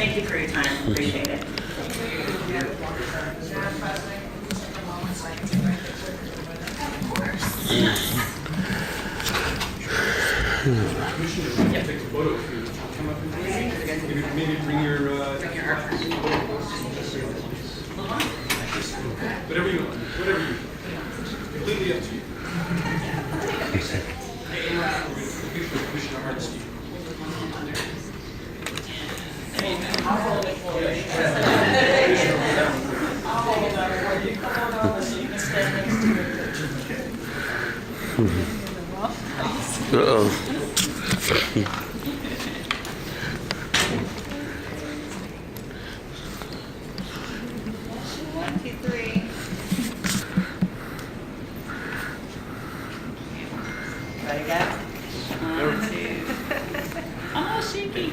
Thank you for your time. Appreciate it. Take a photo if you come up and maybe bring your whatever you want, completely up to you. Commissioner Hardesty. One, two, three. Ready, go? One, two. Oh, shaky.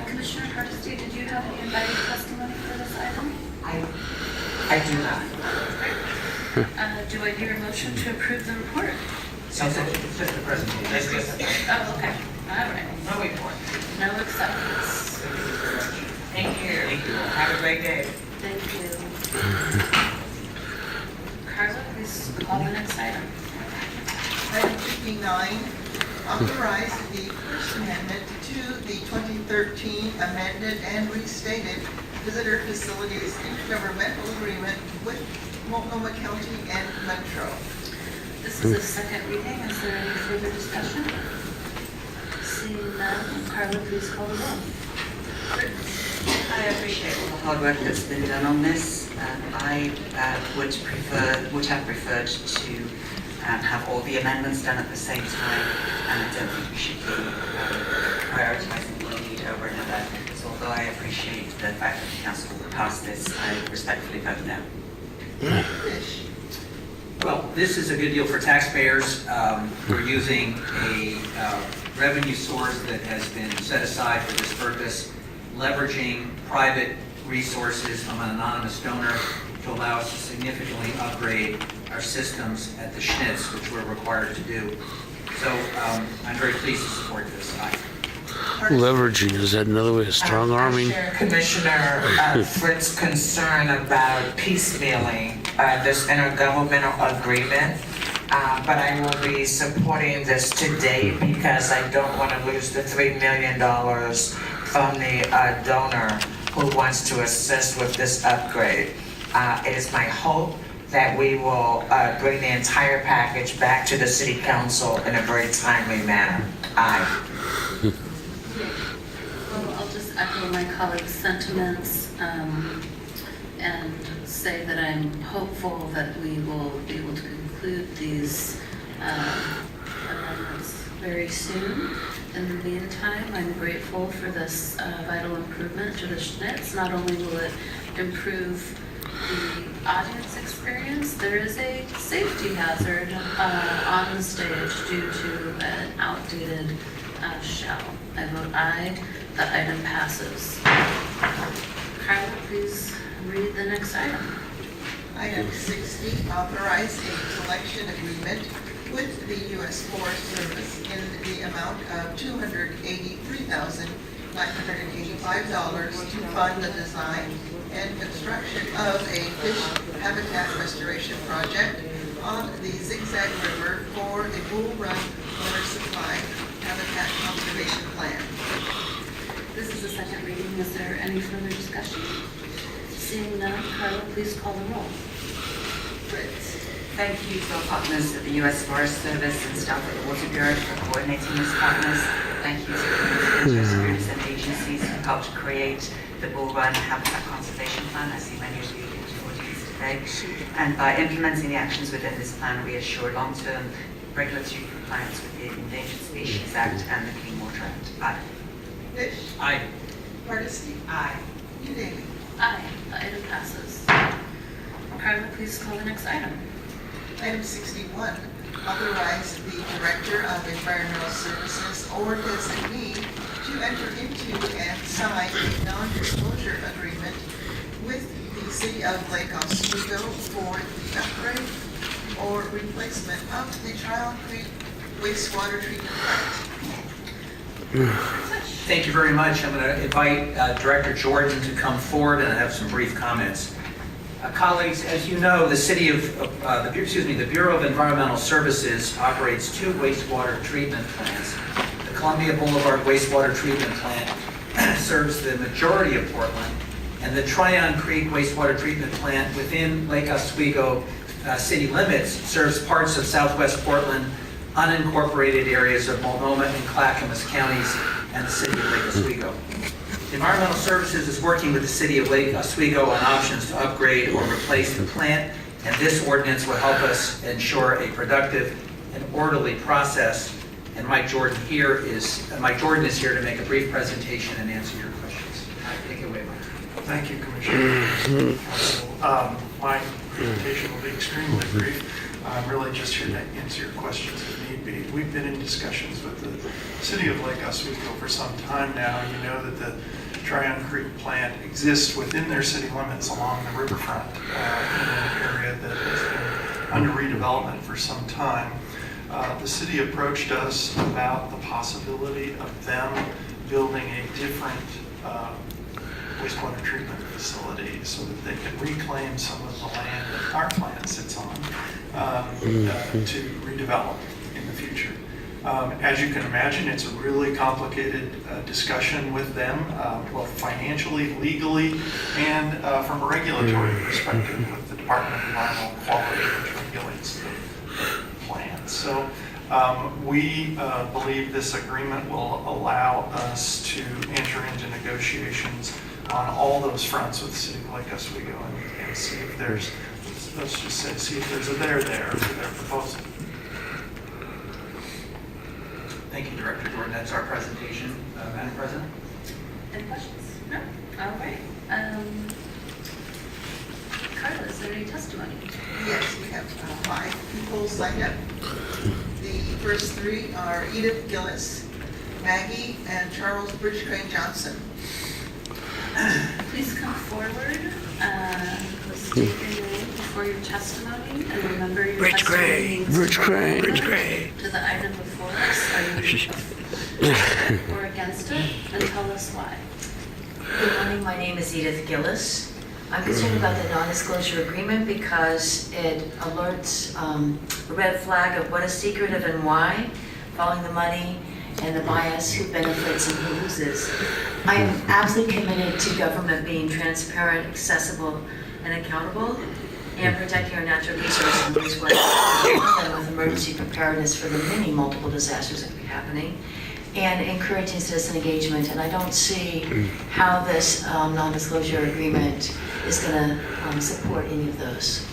Commissioner Hardesty, did you have any invited testimony for this item? I do not. Do I hear a motion to approve the report? So it's just a presentation. Oh, okay. All right. No report. No acceptance. Thank you. Thank you. Have a great day. Thank you. Carla, please call the next item. Item 59, authorize the First Amendment to the 2013 amended and restated Visitor Facilities Intergovernmental Agreement with Multnomah County and Metro. This is a second reading. Is there any further discussion? Seeing none, Carla, please call the roll. I appreciate all the hard work that's been done on this. I would have preferred to have all the amendments done at the same time, and I don't think we should be prioritizing one need over another. So although I appreciate the fact that the council will pass this, I respectfully vote no. Fish. Well, this is a good deal for taxpayers. We're using a revenue source that has been set aside for this purpose, leveraging private resources from an anonymous donor to allow us to significantly upgrade our systems at the Schnitz, which we're required to do. So I'm very pleased to support this item. Leveraging, is that another way of strong arming? I share Commissioner Fritz's concern about piecemealing this intergovernmental agreement, but I will be supporting this today because I don't want to lose the $3 million from the donor who wants to assist with this upgrade. It is my hope that we will bring the entire package back to the City Council in a very timely manner. Aye. Well, I'll just echo my colleagues' sentiments and say that I'm hopeful that we will be able to conclude these amendments very soon. In the meantime, I'm grateful for this vital improvement to the Schnitz. Not only will it improve the audience experience, there is a safety hazard on the stage due to an outdated shell. I vote aye. The item passes. Carla, please read the next item. Item 60, authorize a collection agreement with the U.S. Forest Service in the amount of $283,985 to fund the design and construction of a fish habitat restoration project on the Zigzag River for the Bull Run Water Supply Habitat Conservation Plan. This is the second reading. Is there any further discussion? Seeing none, Carla, please call the roll. Fritz. Thank you to our partners at the U.S. Forest Service and staff at the Water Bureau for coordinating these partners. Thank you to the interest groups and agencies who helped create the Bull Run Habitat Conservation Plan. I see many of you in the audience today. And by implementing the actions within this plan, we assure long-term regulatory compliance with the Endangered Species Act and the Clean Water Act. Aye. Fish, Aye. Hardesty, Aye. Udemy. Aye, the item passes. Carla, please call the next item. Item 61, authorize the Director of Environmental Services or designee to enter into and sign a non-disclosure agreement with the City of Lake Oswego for the upgrade or replacement of the Tryon Creek wastewater treatment plant. Thank you very much. I'm going to invite Director Jordan to come forward and have some brief comments. Colleagues, as you know, the Bureau of Environmental Services operates 2 wastewater treatment plants. The Columbia Boulevard Wastewater Treatment Plant serves the majority of Portland, and the Tryon Creek Wastewater Treatment Plant within Lake Oswego city limits serves parts of southwest Portland, unincorporated areas of Multnomah and Clackamas counties, and the city of Lake Oswego. Environmental Services is working with the city of Lake Oswego on options to upgrade or replace the plant, and this ordinance will help us ensure a productive and orderly process. And Mike Jordan is here to make a brief presentation and answer your questions. Take it away, Mike. Thank you, Commissioner. Council. My presentation will be extremely brief. I'm really just here to answer your questions if need be. We've been in discussions with the City of Lake Oswego for some time now. You know that the Tryon Creek plant exists within their city limits along the riverfront in an area that has been under redevelopment for some time. The city approached us about the possibility of them building a different wastewater treatment facility so that they can reclaim some of the land that our plant sits on to redevelop in the future. As you can imagine, it's a really complicated discussion with them, both financially, legally, and from a regulatory perspective with the Department of Environmental Quality, which regulates the plant. So we believe this agreement will allow us to enter into negotiations on all those fronts with the City of Lake Oswego and see if there's, let's just say, see if there's a there for their proposal. Thank you, Director Jordan. That's our presentation. Madam President? Any questions? No? All right. Carla, is there any testimony? Yes, we have 5 people signed up. The first 3 are Edith Gillis, Maggie, and Charles Bridgecrane Johnson. Please come forward. State your name before your testimony, and remember your testimony needs Rich to Crane. be relevant to the item before us. Are you for or against it? And tell us why. Good morning, my name is Edith Gillis. I'm concerned about the non-disclosure agreement because it alerts a red flag of what is secretive and why, following the money, and the bias, who benefits and who loses. I am absolutely committed to government being transparent, accessible, and accountable, and protecting our natural resources and wastewater and with emergency preparedness for the many multiple disasters that could be happening, and encouraging citizen engagement. And I don't see how this non-disclosure agreement is going to support any of those.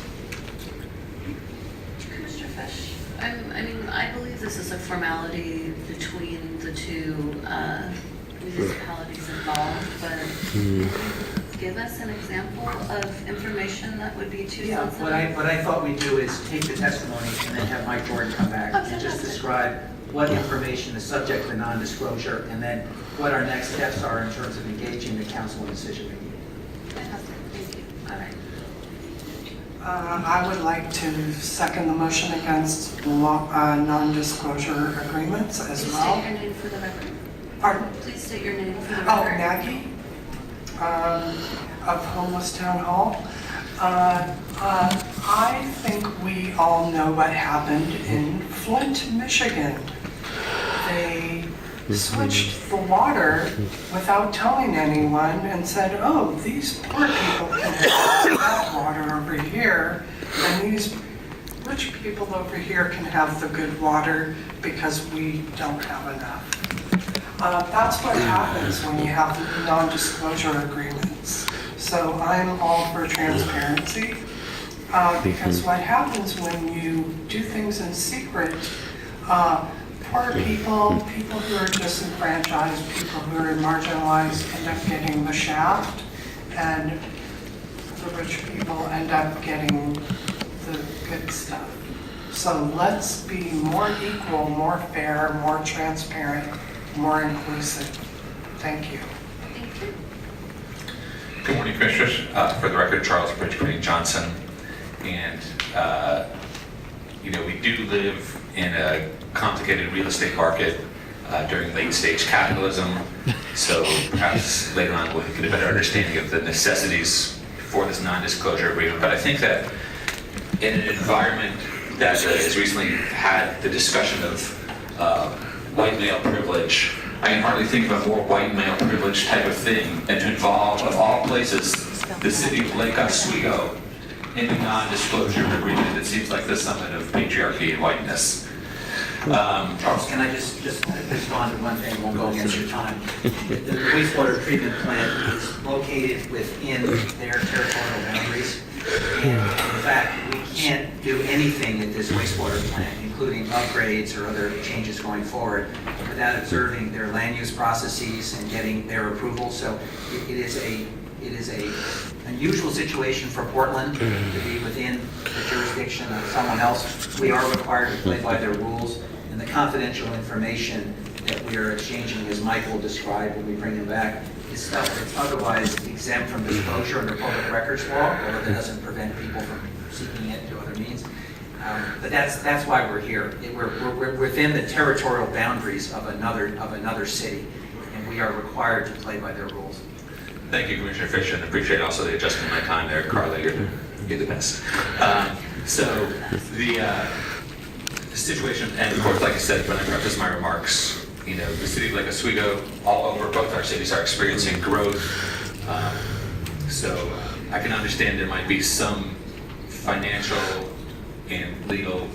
Commissioner Fish, I believe this is a formality between the 2 municipalities involved, but give us an example of information that would be too sensitive. What I thought we'd do is take the testimony and then have Mike Jordan come back and just describe what information is subject to non-disclosure and then what our next steps are in terms of engaging the council in decision making. Fantastic, thank you. All right. I would like to second the motion against non-disclosure agreements as Please well. state your name for the record. Pardon? Please state your name for the Oh, record. Maggie, of Homeless Town Hall. I think we all know what happened in Flint, Michigan. They switched the water without telling anyone and said, oh, these poor people can have that water over here, and these rich people over here can have the good water because we don't have enough. That's what happens when you have non-disclosure agreements. So I'm all for transparency because what happens when you do things in secret, Poor people, people who are disenfranchised, people who are marginalized end up getting the shaft, and the rich people end up getting the good stuff. So let's be more equal, more fair, more transparent, more inclusive. Thank you. Thank you. Good morning, Commissioners. For the record, Charles Bridge Johnson. And, we do live in a complicated real estate market during late stage capitalism. So perhaps later on we'll get a better understanding of the necessities for this non-disclosure agreement. But I think that in an environment that has recently had the discussion of white male privilege, I can hardly think of a more white male privilege type of thing than to involve, of all places, the city of Lake Oswego in a non-disclosure agreement that seems like the summit of patriarchy and whiteness. Charles, can I just respond to one thing, won't go against your time? The wastewater treatment plant is located within their territorial boundaries. And in fact, we can't do anything at this wastewater plant, including upgrades or other changes going forward, without observing their land use processes and getting their approval. So it is a unusual situation for Portland to be within the jurisdiction of someone else. We are required to play by their rules, and the confidential information that we are exchanging, as Mike will describe when we bring him back, is stuff that's otherwise exempt from disclosure under public records law, although that doesn't prevent people from seeking it through other means. But that's why we're here. We're within the territorial boundaries of another city, and we are required to play by their rules. Thank you, Commissioner Fisher, and appreciate also the adjustment of my time there. Carla, you're the best. So the situation, and of course, like I said, when I preface my remarks, the city of Lake Oswego, all over both our cities are experiencing growth. So I can understand there might be some financial and legal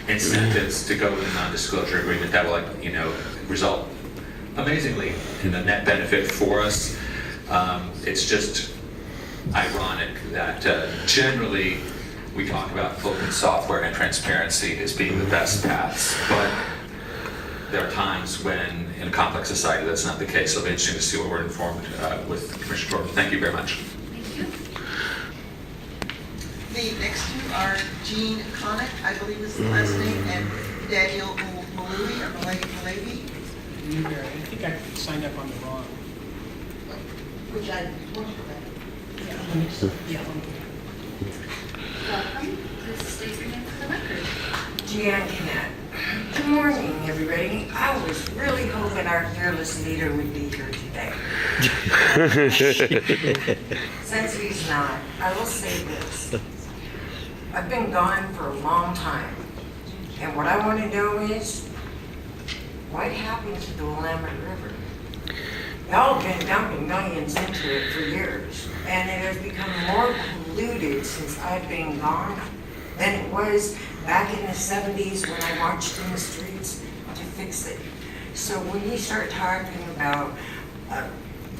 incentives to go with a non-disclosure agreement that will, result amazingly in a net benefit for us. It's just ironic that generally we talk about open software and transparency as being the best paths, but there are times when in a complex society that's not the case. So it'll be interesting to see what we're informed with Commissioner Corbin. Thank you very much. Thank you. The next two are Jean Connick, I believe is the last name, and Daniel Malawi, or Malawi. I think I signed up on the wrong. Which I, Welcome. Please state your name for the record. Jan Knapp. Good morning, everybody. I was really hoping our fearless leader would be here today. Since he's not, I will say this. I've been gone for a long time, and what I want to know is, what happened to the Willamette River? Y'all have been dumping millions into it for years, and it has become more polluted since I've been gone than it was back in the 70s when I marched in the streets to fix it. So when you start talking about,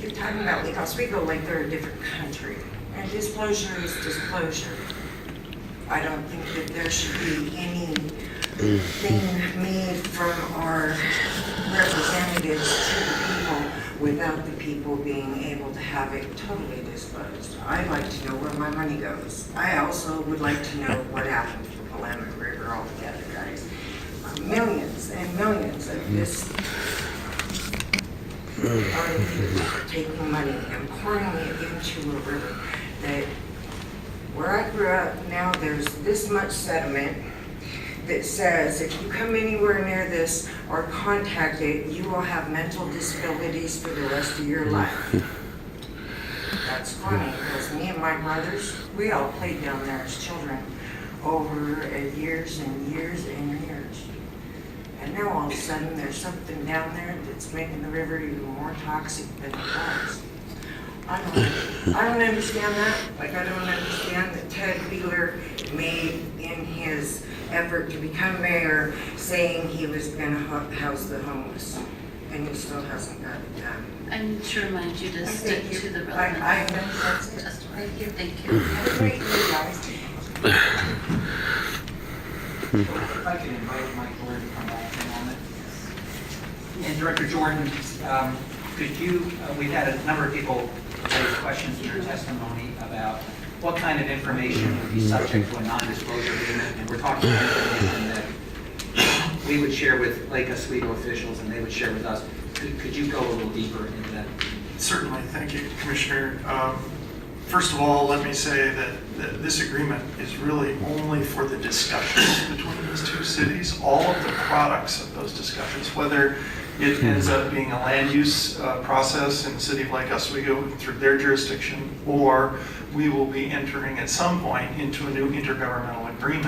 you're talking about Lake Oswego like they're a different country, and disclosure is disclosure. I don't think that there should be anything made from our representatives to the people without the people being able to have it totally disclosed. I'd like to know where my money goes. I also would like to know what happened to the Willamette River altogether, guys. Millions and millions of this are taking money and pouring it into a river that, where I grew up now, there's this much sediment that says if you come anywhere near this or contact it, you will have mental disabilities for the rest of your life. That's funny, because me and my brothers, we all played down there as children over years and years and years. And now all of a sudden there's something down there that's making the river even more toxic than it was. I don't understand that. Like I don't understand that Ted Wheeler made in his effort to become mayor saying he was going to house the homeless, and he still hasn't got it done. I need to remind you to stick to the relevant I that's it. testimony. Thank you. Have a great day, guys. If I could invite Mike Jordan to come back in a moment. And Director Jordan, could you, we've had a number of people raise questions in your testimony about what kind of information would be subject to a non-disclosure agreement, and we're talking about information that we would share with Lake Oswego officials and they would share with us. Could you go a little deeper into that? Certainly, thank you, Commissioner. First of all, let me say that this agreement is really only for the discussions between these two cities. All of the products of those discussions, whether it ends up being a land use process in the city of Lake Oswego through their jurisdiction, or we will be entering at some point into a new intergovernmental agreement